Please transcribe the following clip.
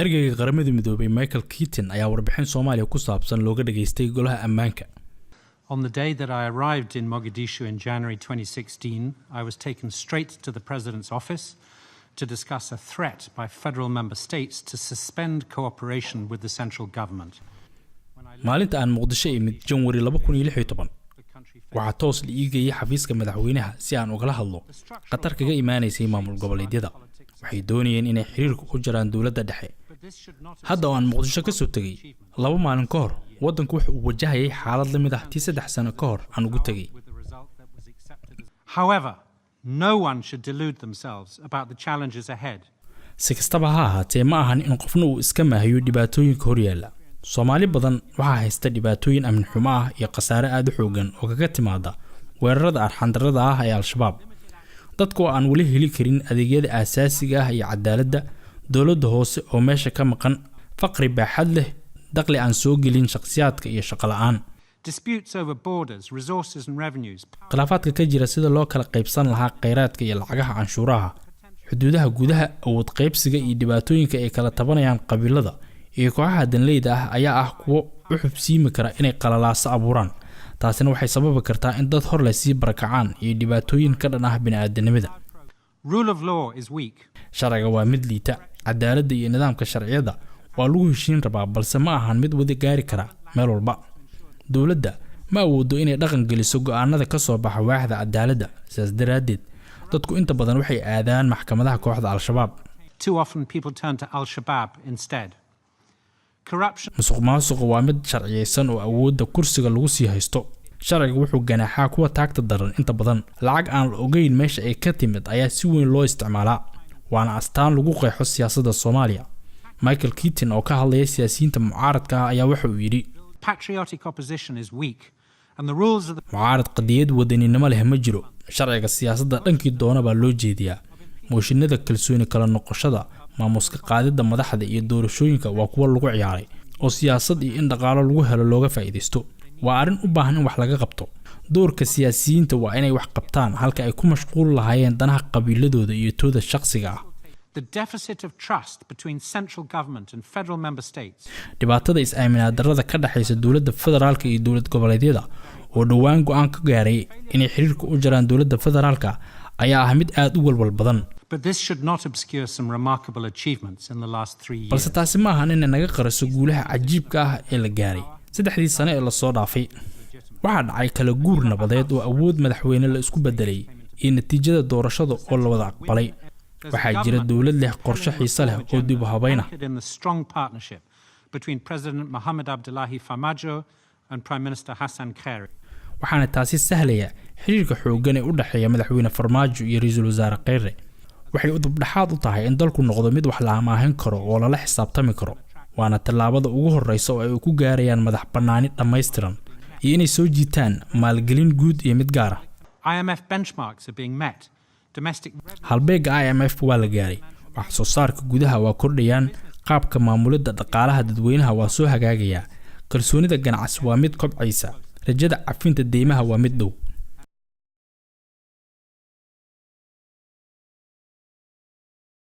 ergeyga qaramada midoobay Michael Keating ayaa warbixin Soomaaliya ku saabsan looga dhageystay golaha ammaanka. On the day that I arrived in Mogadishu in January 2016, I was taken straight to the President's office to discuss a threat by federal member states to suspend cooperation with the central government. maalinta aan Muqdisho imid January 2016 waxaa toos la iigayay xafiiska madaxweynaha si aan ugala hadlo qatar kaga imaanaysay maamul goboleedyada. waxay doonayeen inay xiriirka u jaraan dawladda dhexe. hadda aan Muqdisho ka soo tagay 2 maalin ka hor wadanku wuxuu u wajahayay xaalad la mid ah tii 3 sano ka hor aan ugu tagay. However, no one should delude themselves about the challenges ahead. si kastaba ha ahaatee ma ahan in qofna uu iska maahiyo dhibaatooyinka hor yaalla. Soomaali badan waxaa haysta dhibaatooyin amni xumo ah iyo khasaare aad u xoogan oo kaga timaada weerarada arxandarrada ah ee Al-Shabaab. dadku aan wali heli karin adeegyada aasaasiga ah iyo cadaaladda, dawladda hoose oo meesha ka maqan, faqri baaxad leh, dakhli aan soo gelin shakhsiyaadka iyo shaqo la'aan. Disputes over borders, resources and revenues. khilaafaadka ka jira sida loo kala qaybsan lahaa kheyraadka iyo lacagaha canshuuraha, xuduudaha gudaha, awood qaybsiga iyo dhibaatooyinka ay kala tabanayaan qabiilada iyo kooxaha danleyda ah ayaa ah kuwo u xubsiimi kara inay qalalaasa abuuraan. taasina waxay sababi kartaa in dad hor la sii barakacaan iyo dhibaatooyin ka dhan ah bini'aadanimada. Rule of law is weak. sharciga waa mid liita, cadaaladda iyo nidaamka sharciyada waa lagu heshiin rabaa balse ma ahan mid wada gaari kara meel walba. dawladda ma awoodo inay dhaqan geliso go'aanada ka soo baxa waaxda cadaaladda. sidaas daraadeed dadku inta badan waxay aadaan maxkamadaha kooxda Al-Shabaab. Too often people turn to Al-Shabaab instead. Corruption. musuqmaasuqu waa mid sharciyeysan oo awoodda kursiga lagu sii haysto. sharciga wuxuu ganaaxaa kuwa taagta daran inta badan. lacag aan la ogeyn meesha ay ka timid ayaa si weyn loo isticmaalaa, waana astaan lagu qeexo siyaasadda Soomaaliya. Michael Keating oo ka hadlaya siyaasiyiinta mucaaradka ah ayaa waxa uu yidhi Patriotic opposition is weak and the rules of the mucaarad qadiyad wadaninimo leh ma jiro. sharciga siyaasadda dhankii doona baa loo jeediyaa. mooshinada kalsooni kala noqoshada, maamuska qaadida madaxda iyo doorashooyinka waa kuwa lagu ciyaaray oo siyaasad iyo in dhaqaale lagu helo looga faa'iideysto. waa arrin u baahan in wax laga qabto. doorka siyaasiyiinta waa inay wax qabtaan halka ay ku mashquul lahaayeen danaha qabiiladooda iyo tooda shakhsiga ah. the deficit of trust between central government and federal member states. dhibaatada is-aaminaad darrada ka dhaxaysa dawladda federaalka iyo dawlad goboleedyada oo dhawaan go'aan ka gaaray inay xiriirka u jaraan dawladda federaalka ayaa ah mid aad u walwal badan. But this should not obscure some remarkable achievements in the last 3 years. balse taasi ma ahan in naga qariso guulaha cajiibka ah ee la gaaray 3 sano ee la soo dhaafay. waxaa dhacay kala guur nabadeed oo awood madaxweyne la isku bedelay iyo natiijada doorashada oo la wada aqbalay. waxaa jira dawlad leh qorshe xiiso leh oo dib u habeyn ah. In the strong partnership between President Mohamed Abdullahi Farmajo and Prime Minister Hassan Khayri. waxaana taasi sahlaya xiriirka xooggan ee u dhaxeeya madaxweyne Farmaajo iyo ra'iisul wasaare Khayri. waxay u dubdhaxaad u tahay in dalku noqdo mid wax la amaahin karo oo lala xisaabtami karo. waana tallaabada ugu horreysa oo ay ku gaarayaan madax bannaani dhammaystiran iyo inay soo jiitaan maalgelin guud iyo mid gaar ah. IMF benchmarks are being met. Domestic halbeega IMF waa la gaaray. wax soo saarka gudaha waa kordhayaan, qaabka maamulidda dhaqaalaha dadweynaha waa soo hagaagaya, kalsoonida ganacsi waa mid kobcaysa, rajada cafinta deymaha waa mid dhow.